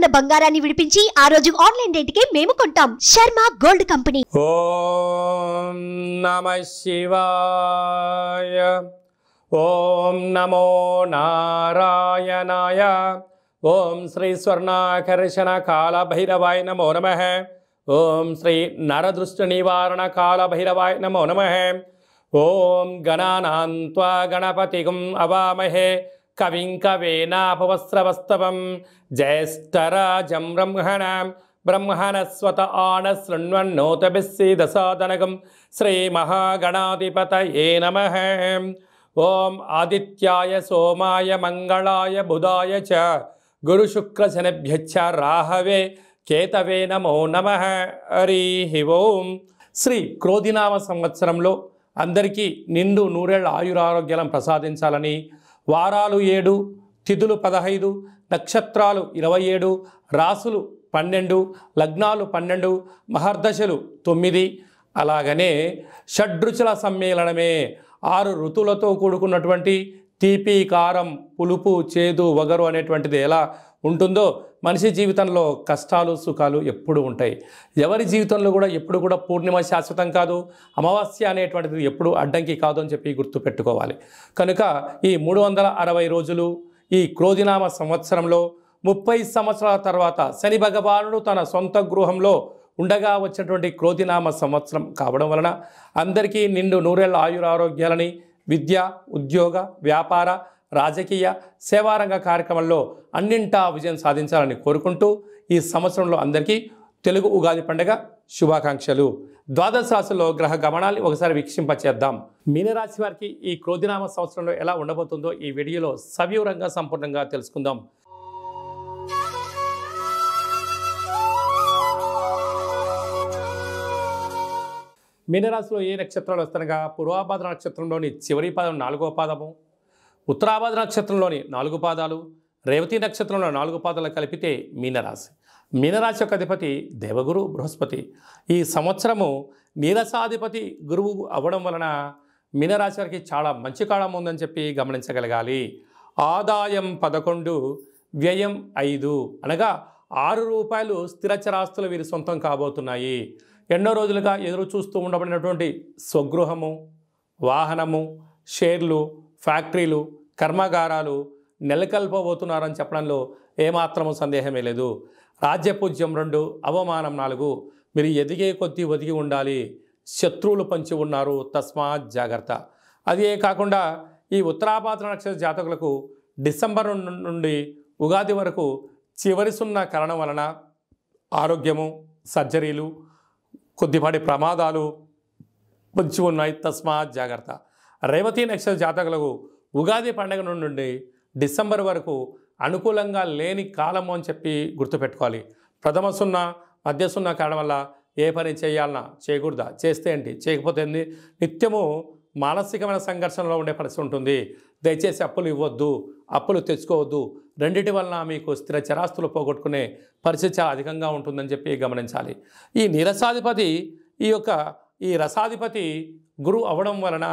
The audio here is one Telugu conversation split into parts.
ఉన్న బంగారాన్ని విడిపించి ఆ రోజు ఆన్లైన్ రేటుకే మేము కొంటాం. Sharma gold company. ఓం నమః శివాయ. ఓం నమో నారాయణాయ. ఓం శ్రీ స్వర్ణాకర్షణ కాల భైరవాయ నమో నమః. ఓం శ్రీ నరదృష్టి నివారణ కాల భైరవాయ నమో నమః. ఓం గణానాం త్వా గణపతిగం అవామహే కవిం కవేనాపవస్రవస్తవం జ్యేష్ఠరాజం బ్రహ్మణస్వత ఆనశృణ్వన్నోతభిస్సీదసాదనగం శ్రీమహాగణాధిపతయే నమః. ఓం ఆదిత్యాయ సోమాయ మంగళాయ బుధాయ చ గురుశుక్రశనిభ్యశ్చ రాహవే కేతవే నమో నమః. హరి ఓం. శ్రీ క్రోధినామ సంవత్సరంలో అందరికీ నిండు నూరేళ్ల ఆయురారోగ్యాలను ప్రసాదించాలని, వారాలు 7, తిథులు 15, నక్షత్రాలు 27, రాసులు 12, లగ్నాలు 12, మహర్దశలు 9, అలాగనే షడ్రుచుల సమ్మేళనమే 6 ఋతువులతో కూడుకున్నటువంటి తీపి, కారం, పులుపు, చేదు, వగరు అనేటువంటిది ఎలా ఉంటుందో మనిషి జీవితంలో కష్టాలు సుఖాలు ఎప్పుడు ఉంటాయి. ఎవరి జీవితంలో కూడా ఎప్పుడు కూడా పూర్ణిమ శాశ్వతం కాదు, అమావాస్య అనేటువంటిది ఎప్పుడు అడ్డంకి కాదు అని చెప్పి గుర్తుపెట్టుకోవాలి. కనుక ఈ 360 రోజులు ఈ క్రోధినామ సంవత్సరంలో 30 సంవత్సరాల తర్వాత శని భగవానుడు తన సొంత గృహంలో ఉండగా వచ్చినటువంటి క్రోధినామ సంవత్సరం కావడం వలన అందరికీ నిండు నూరేళ్ల ఆయురారోగ్యాలని, విద్య, ఉద్యోగ, వ్యాపార, రాజకీయ, సేవారంగ కార్యక్రమంలో అన్నింటా విజయం సాధించాలని కోరుకుంటూ ఈ సంవత్సరంలో అందరికీ తెలుగు ఉగాది పండుగ శుభాకాంక్షలు. ద్వాదశ రాశుల్లో గ్రహ గమనాన్ని ఒకసారి వీక్షింపచేద్దాం. మీనరాశి వారికి ఈ క్రోధినామ సంవత్సరంలో ఎలా ఉండబోతుందో ఈ వీడియోలో సవివరంగా సంపూర్ణంగా తెలుసుకుందాం. మీనరాశిలో ఏ నక్షత్రాలు వస్తానగా పూర్వాభాద్ర నక్షత్రంలోని చివరి పాదం 4వ పాదము, ఉత్తరాభాద్ర నక్షత్రంలోని 4 పాదాలు, రేవతి నక్షత్రంలో 4 పాదాలు కలిపితే మీనరాశి. మీనరాశి యొక్క అధిపతి దేవగురు బృహస్పతి. ఈ సంవత్సరము నీరసాధిపతి గురువు అవ్వడం వలన మీనరాశి వారికి చాలా మంచి కాలం ఉందని చెప్పి గమనించగలగాలి. ఆదాయం 11, వ్యయం 5, అనగా 6 రూపాయలు స్థిరచరాస్తులు వీరి సొంతం కాబోతున్నాయి. ఎన్నో రోజులుగా ఎదురు చూస్తూ ఉండబడినటువంటి స్వగృహము, వాహనము, షేర్లు, ఫ్యాక్టరీలు, కర్మాగారాలు నెలకొల్పబోతున్నారని చెప్పడంలో ఏమాత్రము సందేహమే లేదు. రాజ్యపూజ్యం 2, అవమానం 4. మీరు ఎదిగే కొద్దీ ఒదిగి ఉండాలి. శత్రువులు పంచి ఉన్నారు, తస్మాత్ జాగ్రత్త. అదే కాకుండా ఈ ఉత్తరాభాద్ర నక్షత్ర జాతకులకు డిసెంబర్ నుండి ఉగాది వరకు చివరి సున్న కారణం వలన ఆరోగ్యము, సర్జరీలు, కొద్దిపాటి ప్రమాదాలు పొంచి ఉన్నాయి, తస్మాత్ జాగ్రత్త. రేవతి నక్షత్ర జాతకులకు ఉగాది పండుగ నుండి డిసెంబర్ వరకు అనుకూలంగా లేని కాలము అని చెప్పి గుర్తుపెట్టుకోవాలి. ప్రథమ సున్న, మధ్య సున్న కారణం వల్ల ఏ పని చేయాలన్నా, చేయకూడదా, చేస్తే ఏంటి, చేయకపోతే ఏంటి, నిత్యము మానసికమైన సంఘర్షణలో ఉండే పరిస్థితి ఉంటుంది. దయచేసి అప్పులు ఇవ్వద్దు, అప్పులు తెచ్చుకోవద్దు. రెండిటి వలన మీకు స్థిర చరాస్తులు పోగొట్టుకునే పరిస్థితి చాలా అధికంగా ఉంటుందని చెప్పి గమనించాలి. ఈ నీరసాధిపతి ఈ రసాధిపతి గురువు అవ్వడం వలన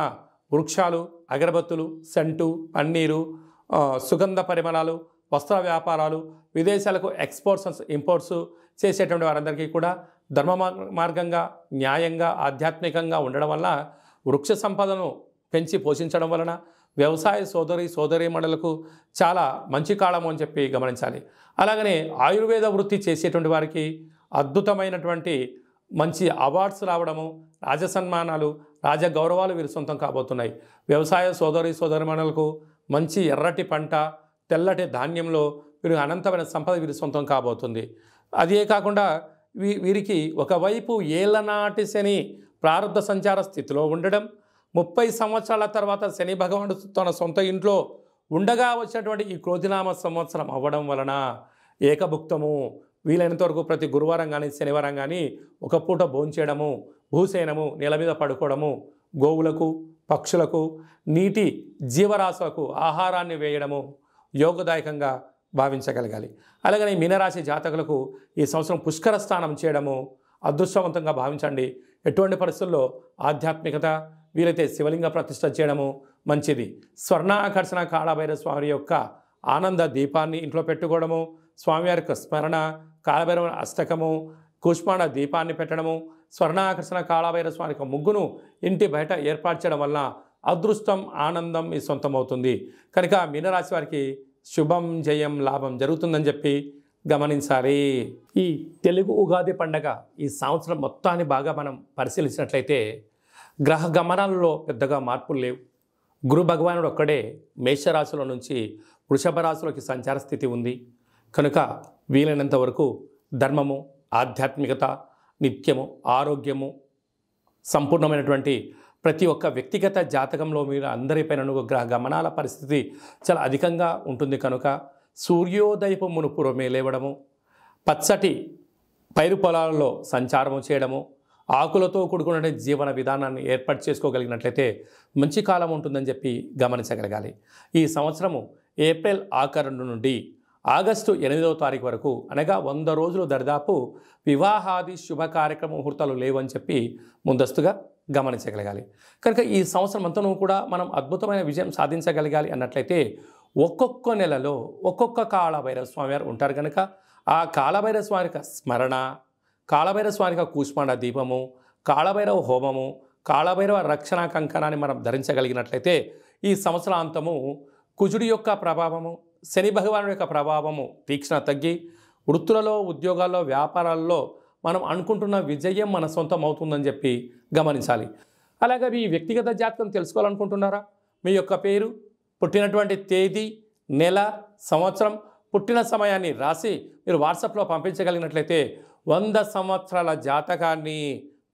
వృక్షాలు, అగరబత్తులు, సెంటు, పన్నీరు, సుగంధ పరిమళాలు, వస్త్ర వ్యాపారాలు, విదేశాలకు ఎక్స్పోర్ట్స్ ఇంపోర్ట్స్ చేసేటువంటి వారందరికీ కూడా ధర్మ మార్గంగా, న్యాయంగా, ఆధ్యాత్మికంగా ఉండడం వల్ల, వృక్ష సంపదను పెంచి పోషించడం వలన వ్యవసాయ సోదరీమణులకు చాలా మంచి కాలము అని చెప్పి గమనించాలి. అలాగనే ఆయుర్వేద వృత్తి చేసేటువంటి వారికి అద్భుతమైనటువంటి మంచి అవార్డ్స్ రావడము, రాజసన్మానాలు, రాజగౌరవాలు వీరి సొంతం కాబోతున్నాయి. వ్యవసాయ సోదరీమణులకు మంచి ఎర్రటి పంట, తెల్లటి ధాన్యంలో వీరు అనంతమైన సంపద వీరి సొంతం కాబోతుంది. అదే కాకుండా వీరికి ఒకవైపు ఏళ్ళనాటి శని ప్రారంభ సంచార స్థితిలో ఉండడం, 30 సంవత్సరాల తర్వాత శని భగవానుడు తన సొంత ఇంట్లో ఉండగా వచ్చినటువంటి ఈ క్రోధినామ సంవత్సరం అవ్వడం వలన ఏకభుక్తము, వీలైనంత వరకు ప్రతి గురువారం కానీ శనివారం కానీ ఒక పూట భోంచేయడము, భూసేనము, నేల మీద పడుకోవడము, గోవులకు, పక్షులకు, నీటి జీవరాశులకు ఆహారాన్ని వేయడము యోగదాయకంగా భావించగలగాలి. అలాగనే మీనరాశి జాతకులకు ఈ సంవత్సరం పుష్కర స్నానం చేయడము అదృష్టవంతంగా భావించండి. ఎటువంటి పరిస్థితుల్లో ఆధ్యాత్మికత, వీలైతే శివలింగ ప్రతిష్ఠ చేయడము మంచిది. స్వర్ణాకర్షణ కాళభైరవ స్వామి యొక్క ఆనంద దీపాన్ని ఇంట్లో పెట్టుకోవడము, స్వామివారి యొక్క స్మరణ, కాలభైరవ అష్టకము, కూష్మాండ దీపాన్ని పెట్టడము, స్వర్ణాకర్షణ కాళభైరవ స్వామి యొక్క ముగ్గును ఇంటి బయట ఏర్పాటు చేయడం వలన అదృష్టం, ఆనందం మీ సొంతమవుతుంది. కనుక మీనరాశి వారికి శుభం, జయం, లాభం జరుగుతుందని చెప్పి గమనించాలి. ఈ తెలుగు ఉగాది పండగ ఈ సంవత్సరం మొత్తాన్ని బాగా మనం పరిశీలించినట్లయితే గ్రహ గమనాలలో పెద్దగా మార్పులు లేవు. గురు భగవానుడు ఒక్కడే మేషరాశిలో నుంచి వృషభ రాశిలోకి సంచార స్థితి ఉంది. కనుక వీలైనంత వరకు ధర్మము, ఆధ్యాత్మికత, నిత్యము, ఆరోగ్యము, సంపూర్ణమైనటువంటి ప్రతి ఒక్క వ్యక్తిగత జాతకంలో మీరు అందరిపైన గ్రహ గమనాల పరిస్థితి చాలా అధికంగా ఉంటుంది. కనుక సూర్యోదయపు మునుపురమే లేవడము, పచ్చటి పైరు పొలాలలో సంచారము చేయడము, ఆకులతో కూడుకున్న జీవన విధానాన్ని ఏర్పాటు చేసుకోగలిగినట్లయితే మంచి కాలం ఉంటుందని చెప్పి గమనించగలగాలి. ఈ సంవత్సరము ఏప్రిల్ ఆఖరు నుండి ఆగస్టు 8వ తారీఖు వరకు, అనగా 100 రోజులు దరిదాపు వివాహాది శుభ కార్యక్రమ ముహూర్తాలు లేవని చెప్పి ముందస్తుగా గమనించగలగాలి. కనుక ఈ సంవత్సరం అంతనూ కూడా మనం అద్భుతమైన విజయం సాధించగలగాలి అన్నట్లయితే ఒక్కొక్క నెలలో ఒక్కొక్క కాళభైరవ స్వామి వారు ఉంటారు. కనుక ఆ కాళభైరవ స్వామి యొక్క స్మరణ, కాళభైరవ స్వామి యొక్క కూష్మాండ దీపము, కాళభైరవ హోమము, కాళభైరవ రక్షణ కంకణాన్ని మనం ధరించగలిగినట్లయితే ఈ సంవత్సరాంతము కుజుడి యొక్క ప్రభావము, శని భగవానుడి యొక్క ప్రభావము తీక్షణ తగ్గి వృత్తులలో, ఉద్యోగాల్లో, వ్యాపారాల్లో మనం అనుకుంటున్న విజయం మన సొంతం అవుతుందని చెప్పి గమనించాలి. అలాగే మీ వ్యక్తిగత జాతకం తెలుసుకోవాలనుకుంటున్నారా? మీ యొక్క పేరు, పుట్టినటువంటి తేదీ, నెల, సంవత్సరం, పుట్టిన సమయాన్ని రాసి మీరు వాట్సాప్లో పంపించగలిగినట్లయితే 100 సంవత్సరాల జాతకాన్ని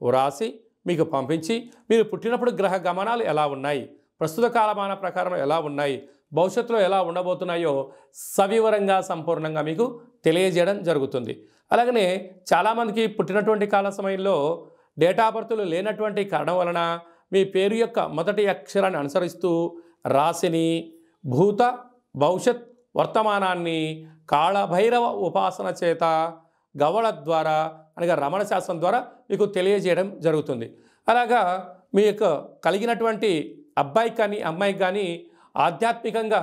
వ్రాసి మీకు పంపించి మీరు పుట్టినప్పుడు గ్రహ గమనాలు ఎలా ఉన్నాయి, ప్రస్తుత కాలమాన ప్రకారం ఎలా ఉన్నాయి, భవిష్యత్తులో ఎలా ఉండబోతున్నాయో సవివరంగా సంపూర్ణంగా మీకు తెలియజేయడం జరుగుతుంది. అలాగనే చాలామందికి పుట్టినటువంటి కాల సమయంలో డేటా బర్త్లు లేనటువంటి కారణం వలన మీ పేరు యొక్క మొదటి అక్షరాన్ని అనుసరిస్తూ రాశిని, భూత, భవిష్యత్, వర్తమానాన్ని కాళభైరవ ఉపాసన చేత గవళ ద్వారా, అనగా రమణ శాస్త్రం ద్వారా మీకు తెలియజేయడం జరుగుతుంది. అలాగా మీ యొక్క కలిగినటువంటి అబ్బాయికి కానీ అమ్మాయికి కానీ ఆధ్యాత్మికంగా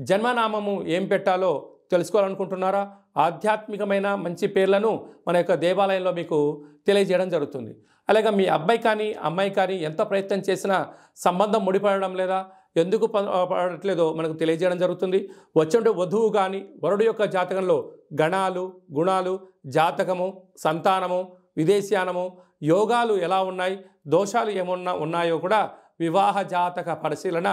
జన్మనామము ఏం పెట్టాలో తెలుసుకోవాలనుకుంటున్నారా? ఆధ్యాత్మికమైన మంచి పేర్లను మన యొక్క దేవాలయంలో మీకు తెలియజేయడం జరుగుతుంది. అలాగే మీ అబ్బాయి కానీ అమ్మాయి కానీ ఎంత ప్రయత్నం చేసినా సంబంధం ముడిపడడం లేదా, ఎందుకు పడట్లేదో మనకు తెలియజేయడం జరుగుతుంది. వచ్చే వధువు కానీ వరుడు యొక్క జాతకంలో గణాలు, గుణాలు, జాతకము, సంతానము, విదేశీయానము, యోగాలు ఎలా ఉన్నాయి, దోషాలు ఏమన్నా ఉన్నాయో కూడా వివాహ జాతక పరిశీలన,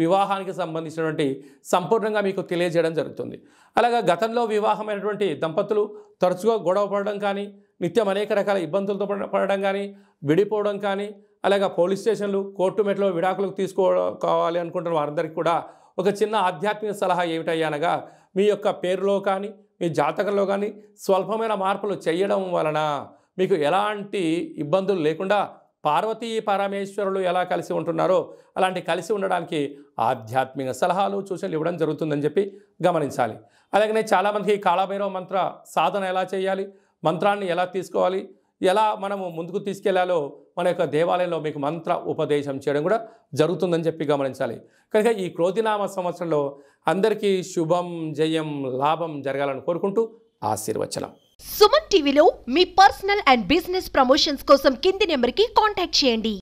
వివాహానికి సంబంధించినటువంటి సంపూర్ణంగా మీకు తెలియజేయడం జరుగుతుంది. అలాగే గతంలో వివాహమైనటువంటి దంపతులు తరచుగా గొడవ పడడం కానీ, నిత్యం అనేక రకాల ఇబ్బందులతో పడడం కానీ, విడిపోవడం కానీ, అలాగే పోలీస్ స్టేషన్లు, కోర్టు మెట్లో విడాకులకు తీసుకోవాలి అనుకుంటున్న వారందరికీ కూడా ఒక చిన్న ఆధ్యాత్మిక సలహా ఏమిటయ్యా అనగా, మీ యొక్క పేరులో కానీ మీ జాతకంలో కానీ స్వల్పమైన మార్పులు చేయడం వలన మీకు ఎలాంటి ఇబ్బందులు లేకుండా పార్వతీ పరమేశ్వరులు ఎలా కలిసి ఉంటున్నారో అలాంటి కలిసి ఉండడానికి ఆధ్యాత్మిక సలహాలు, సూచనలు ఇవ్వడం జరుగుతుందని చెప్పి గమనించాలి. అలాగనే చాలామందికి కాళభైరవ మంత్ర సాధన ఎలా చేయాలి, మంత్రాన్ని ఎలా తీసుకోవాలి, ఎలా మనము ముందుకు తీసుకెళ్లాలో మన యొక్క దేవాలయంలో మీకు మంత్ర ఉపదేశం చేయడం కూడా జరుగుతుందని చెప్పి గమనించాలి. కనుక ఈ క్రోధినామ సంవత్సరంలో అందరికీ శుభం, జయం, లాభం జరగాలని కోరుకుంటూ ఆశీర్వచనం. సుమన్ టీవీలో మీ పర్సనల్ అండ్ బిజినెస్ ప్రమోషన్స్ కోసం కింది నెంబర్కి కాంటాక్ట్ చేయండి.